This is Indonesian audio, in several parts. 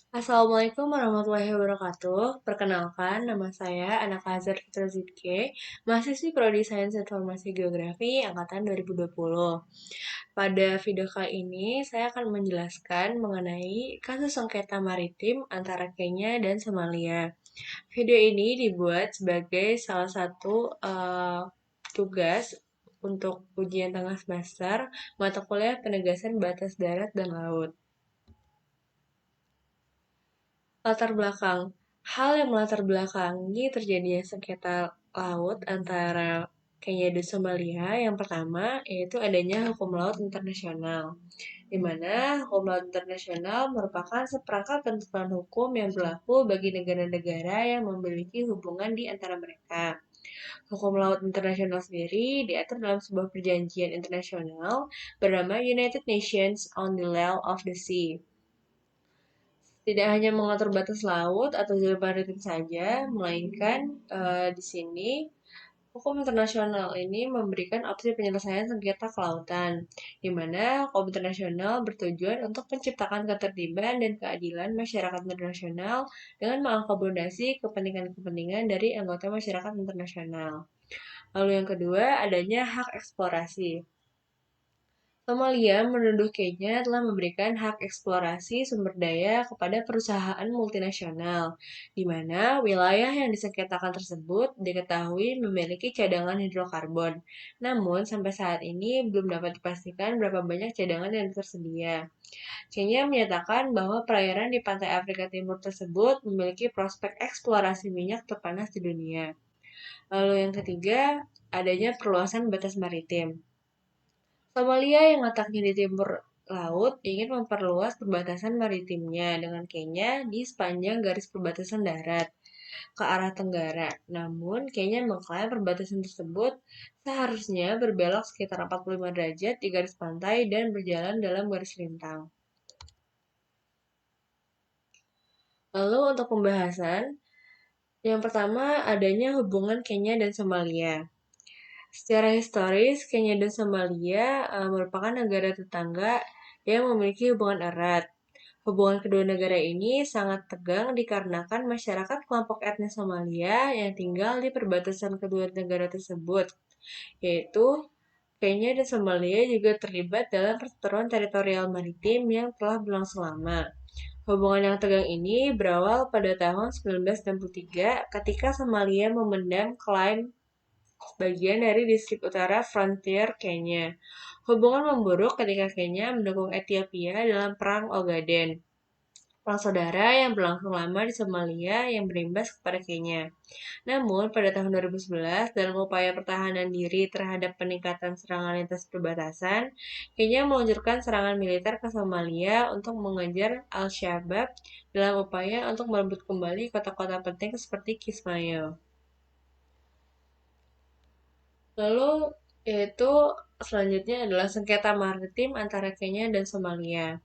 Assalamualaikum warahmatullahi wabarakatuh. Perkenalkan, nama saya Anak Azhar Fitra Zidke, mahasiswi Prodi Sains Informasi Geografi Angkatan 2020. Pada video kali ini, saya akan menjelaskan mengenai kasus sengketa maritim antara Kenya dan Somalia. Video ini dibuat sebagai salah satu tugas untuk ujian tengah semester mata kuliah penegasan batas darat dan laut. Latar belakang. Hal yang melatar belakangi terjadinya sengketa laut antara Kenya dan Somalia yang pertama yaitu adanya hukum laut internasional, di mana hukum laut internasional merupakan seperangkat ketentuan hukum yang berlaku bagi negara-negara yang memiliki hubungan di antara mereka. Hukum laut internasional sendiri diatur dalam sebuah perjanjian internasional bernama United Nations on the Law of the Sea. Tidak hanya mengatur batas laut atau jalur maritim saja, melainkan di sini hukum internasional ini memberikan opsi penyelesaian sengketa kelautan, di mana hukum internasional bertujuan untuk menciptakan ketertiban dan keadilan masyarakat internasional dengan mengakomodasi kepentingan-kepentingan dari anggota masyarakat internasional. Lalu yang kedua, adanya hak eksplorasi. Somalia menuduh Kenya telah memberikan hak eksplorasi sumber daya kepada perusahaan multinasional, di mana wilayah yang disengketakan tersebut diketahui memiliki cadangan hidrokarbon. Namun, sampai saat ini belum dapat dipastikan berapa banyak cadangan yang tersedia. Kenya menyatakan bahwa perairan di pantai Afrika Timur tersebut memiliki prospek eksplorasi minyak terpanas di dunia. Lalu yang ketiga, adanya perluasan batas maritim. Somalia yang letaknya di timur laut ingin memperluas perbatasan maritimnya dengan Kenya di sepanjang garis perbatasan darat ke arah tenggara. Namun, Kenya mengklaim perbatasan tersebut seharusnya berbelok sekitar 45 derajat di garis pantai dan berjalan dalam garis lintang. Lalu untuk pembahasan, yang pertama adanya hubungan Kenya dan Somalia. Secara historis, Kenya dan Somalia merupakan negara tetangga yang memiliki hubungan erat. Hubungan kedua negara ini sangat tegang dikarenakan masyarakat kelompok etnis Somalia yang tinggal di perbatasan kedua negara tersebut, yaitu Kenya dan Somalia juga terlibat dalam perseteruan teritorial maritim yang telah berlangsung lama. Hubungan yang tegang ini berawal pada tahun 1963 ketika Somalia memendam klaim bagian dari distrik utara frontier Kenya. Hubungan memburuk ketika Kenya mendukung Ethiopia dalam Perang Ogaden, perang saudara yang berlangsung lama di Somalia yang berimbas kepada Kenya. Namun, pada tahun 2011, dalam upaya pertahanan diri terhadap peningkatan serangan lintas perbatasan, Kenya meluncurkan serangan militer ke Somalia untuk mengejar Al-Shabaab dalam upaya untuk merebut kembali kota-kota penting seperti Kismayo. Lalu yaitu selanjutnya adalah sengketa maritim antara Kenya dan Somalia.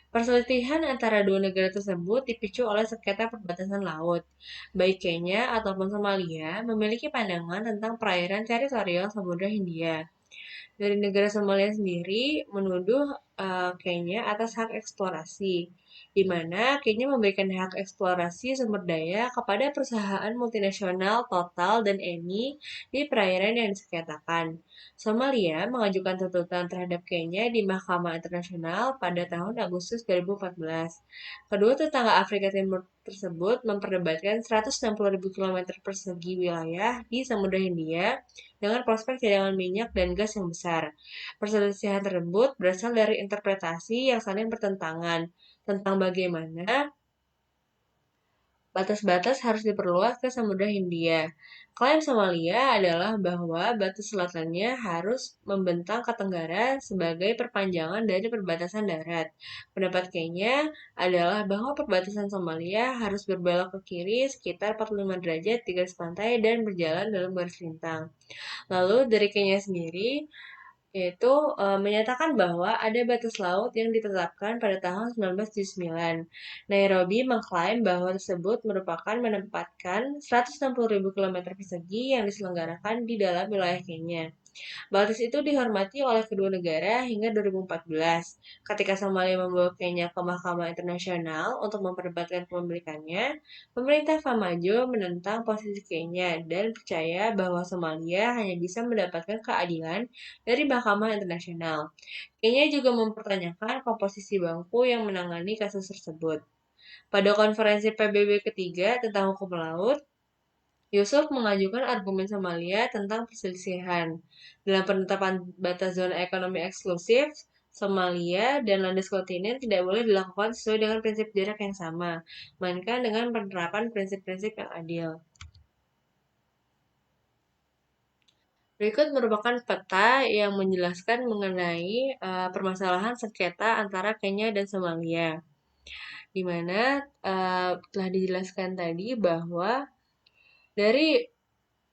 Perselisihan antara dua negara tersebut dipicu oleh sengketa perbatasan laut. Baik Kenya ataupun Somalia memiliki pandangan tentang perairan teritorial Samudra Hindia. Dari negara Somalia sendiri menuduh Kenya atas hak eksplorasi, di mana Kenya memberikan hak eksplorasi sumber daya kepada perusahaan multinasional Total dan Eni di perairan yang disengketakan. Somalia mengajukan tuntutan terhadap Kenya di Mahkamah Internasional pada tahun Agustus 2014. Kedua tetangga Afrika Timur tersebut memperdebatkan 160.000 km persegi wilayah di Samudra Hindia dengan prospek cadangan minyak dan gas yang besar. Perselisihan tersebut berasal dari interpretasi yang saling bertentangan tentang bagaimana batas-batas harus diperluas ke Samudra Hindia. Klaim Somalia adalah bahwa batas selatannya harus membentang ke tenggara sebagai perpanjangan dari perbatasan darat. Pendapat Kenya adalah bahwa perbatasan Somalia harus berbelok ke kiri sekitar 45 derajat di garis pantai dan berjalan dalam garis lintang. Lalu dari Kenya sendiri, yaitu menyatakan bahwa ada batas laut yang ditetapkan pada tahun 1979. Nairobi mengklaim bahwa tersebut merupakan menempatkan 160.000 km persegi yang diselenggarakan di dalam wilayah Kenya. Batas itu dihormati oleh kedua negara hingga 2014, ketika Somalia membawa Kenya ke Mahkamah Internasional untuk memperdebatkan kepemilikannya. Pemerintah Farmajo menentang posisi Kenya dan percaya bahwa Somalia hanya bisa mendapatkan keadilan dari Mahkamah Internasional. Kenya juga mempertanyakan komposisi bangku yang menangani kasus tersebut. Pada konferensi PBB ketiga tentang hukum laut, Yusuf mengajukan argumen Somalia tentang perselisihan. Dalam penetapan batas zona ekonomi eksklusif, Somalia dan landas kontinen tidak boleh dilakukan sesuai dengan prinsip jarak yang sama, melainkan dengan penerapan prinsip-prinsip yang adil. Berikut merupakan peta yang menjelaskan mengenai permasalahan sengketa antara Kenya dan Somalia, di mana telah dijelaskan tadi bahwa dari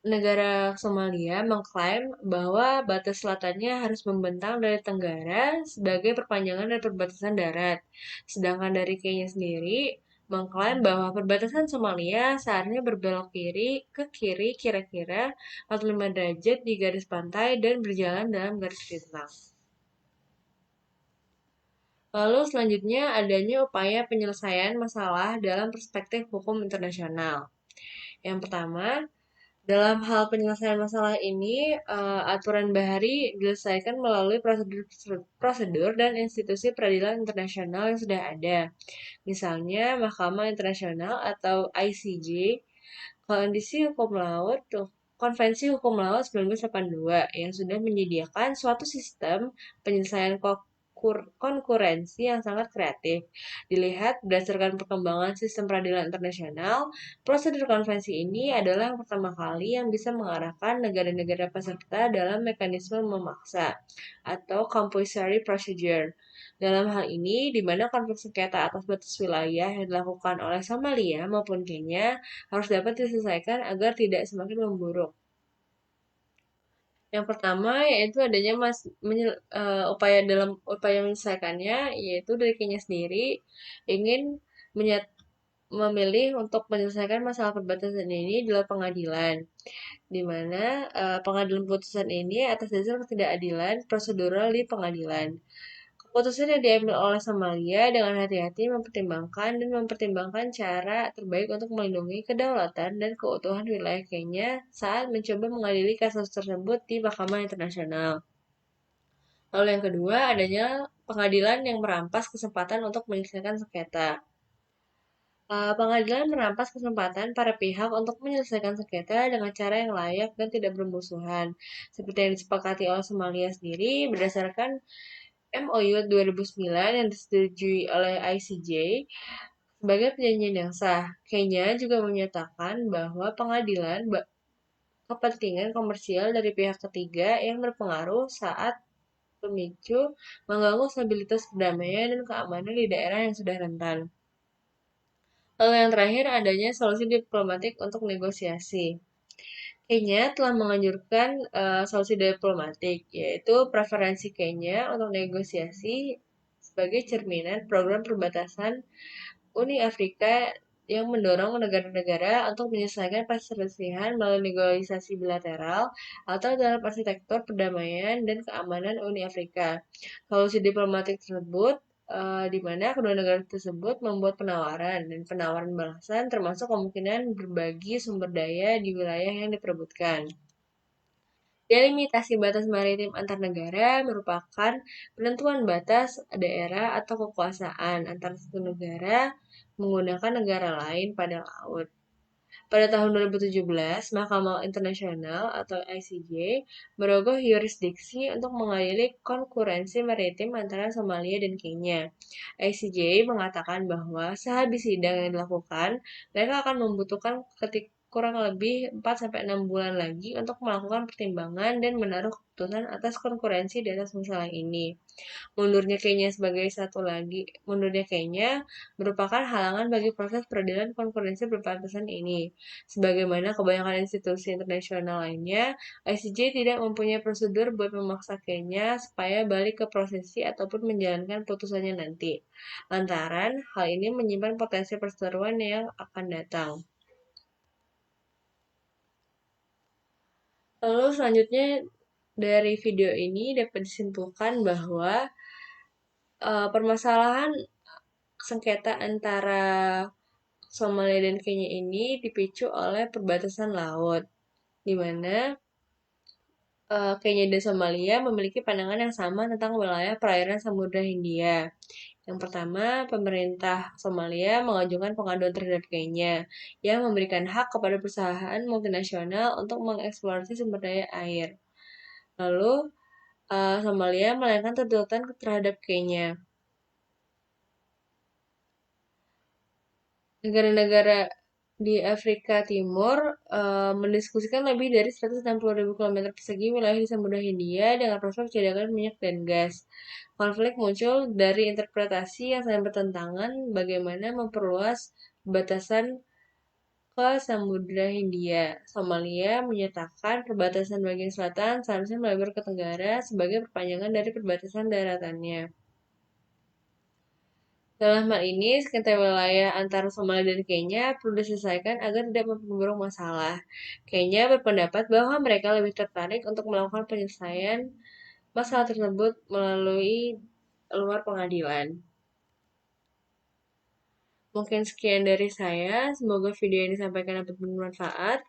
negara Somalia mengklaim bahwa batas selatannya harus membentang dari tenggara sebagai perpanjangan dari perbatasan darat. Sedangkan dari Kenya sendiri mengklaim bahwa perbatasan Somalia seharusnya berbelok kiri ke kiri kira-kira 45 derajat di garis pantai dan berjalan dalam garis bintang. Lalu selanjutnya adanya upaya penyelesaian masalah dalam perspektif hukum internasional. Yang pertama, dalam hal penyelesaian masalah ini, aturan bahari diselesaikan melalui prosedur dan institusi peradilan internasional yang sudah ada. Misalnya, Mahkamah Internasional atau ICJ, Kondisi Hukum Laut, Konvensi Hukum Laut 1982 yang sudah menyediakan suatu sistem penyelesaian konkurensi yang sangat kreatif. Dilihat berdasarkan perkembangan sistem peradilan internasional, prosedur konvensi ini adalah yang pertama kali yang bisa mengarahkan negara-negara peserta dalam mekanisme memaksa atau compulsory procedure. Dalam hal ini, di mana konflik sengketa atas batas wilayah yang dilakukan oleh Somalia maupun Kenya harus dapat diselesaikan agar tidak semakin memburuk. Yang pertama yaitu adanya upaya menyelesaikannya, yaitu dari Kenya sendiri ingin memilih untuk menyelesaikan masalah perbatasan ini di luar pengadilan, di mana pengadilan putusan ini atas dasar ketidakadilan prosedural di pengadilan. Keputusan yang diambil oleh Somalia dengan hati-hati mempertimbangkan cara terbaik untuk melindungi kedaulatan dan keutuhan wilayah Kenya saat mencoba mengadili kasus tersebut di Mahkamah Internasional. Lalu yang kedua, adanya pengadilan yang merampas kesempatan untuk menyelesaikan sengketa. Pengadilan merampas kesempatan para pihak untuk menyelesaikan sengketa dengan cara yang layak dan tidak bermusuhan, seperti yang disepakati oleh Somalia sendiri berdasarkan MOU 2009 yang disetujui oleh ICJ sebagai perjanjian yang sah. Kenya juga menyatakan bahwa pengadilan kepentingan komersial dari pihak ketiga yang berpengaruh saat pemicu mengganggu stabilitas perdamaian dan keamanan di daerah yang sudah rentan. Lalu yang terakhir adanya solusi diplomatik untuk negosiasi. Kenya telah menganjurkan solusi diplomatik, yaitu preferensi Kenya untuk negosiasi sebagai cerminan program perbatasan Uni Afrika yang mendorong negara-negara untuk menyelesaikan perselisihan melalui negosiasi bilateral atau dalam arsitektur perdamaian dan keamanan Uni Afrika. Solusi diplomatik tersebut di mana kedua negara tersebut membuat penawaran dan penawaran balasan termasuk kemungkinan berbagi sumber daya di wilayah yang diperebutkan. Delimitasi batas maritim antar negara merupakan penentuan batas daerah atau kekuasaan antar satu negara menggunakan negara lain pada laut. Pada tahun 2017, Mahkamah Internasional atau ICJ merogoh yurisdiksi untuk mengadili konkurensi maritim antara Somalia dan Kenya. ICJ mengatakan bahwa sehabis sidang yang dilakukan, mereka akan membutuhkan kurang lebih 4-6 bulan lagi untuk melakukan pertimbangan dan menaruh keputusan atas konkurensi di atas masalah ini. Mundurnya Kenya merupakan halangan bagi proses peradilan konkurensi berbatasan ini. Sebagaimana kebanyakan institusi internasional lainnya, ICJ tidak mempunyai prosedur buat memaksa Kenya supaya balik ke prosesi ataupun menjalankan putusannya nanti. Lantaran hal ini menyimpan potensi perseteruan yang akan datang. Lalu selanjutnya Dari video ini dapat disimpulkan bahwa permasalahan sengketa antara Somalia dan Kenya ini dipicu oleh perbatasan laut, di mana Kenya dan Somalia memiliki pandangan yang sama tentang wilayah perairan Samudra Hindia. Yang pertama, pemerintah Somalia mengajukan pengaduan terhadap Kenya yang memberikan hak kepada perusahaan multinasional untuk mengeksplorasi sumber daya air. Lalu, Somalia melayangkan tuntutan terhadap Kenya. Negara-negara di Afrika Timur mendiskusikan lebih dari 160.000 kilometer persegi wilayah di Samudra Hindia dengan prospek cadangan minyak dan gas. Konflik muncul dari interpretasi yang saling bertentangan bagaimana memperluas batasan ke Samudra Hindia. Somalia menyatakan perbatasan bagian selatan seharusnya melebar ke tenggara sebagai perpanjangan dari perbatasan daratannya. Dalam hal ini, sengketa wilayah antara Somalia dan Kenya perlu diselesaikan agar tidak memperburuk masalah. Kenya berpendapat bahwa mereka lebih tertarik untuk melakukan penyelesaian masalah tersebut melalui luar pengadilan. Mungkin sekian dari saya. Semoga video yang disampaikan dapat bermanfaat.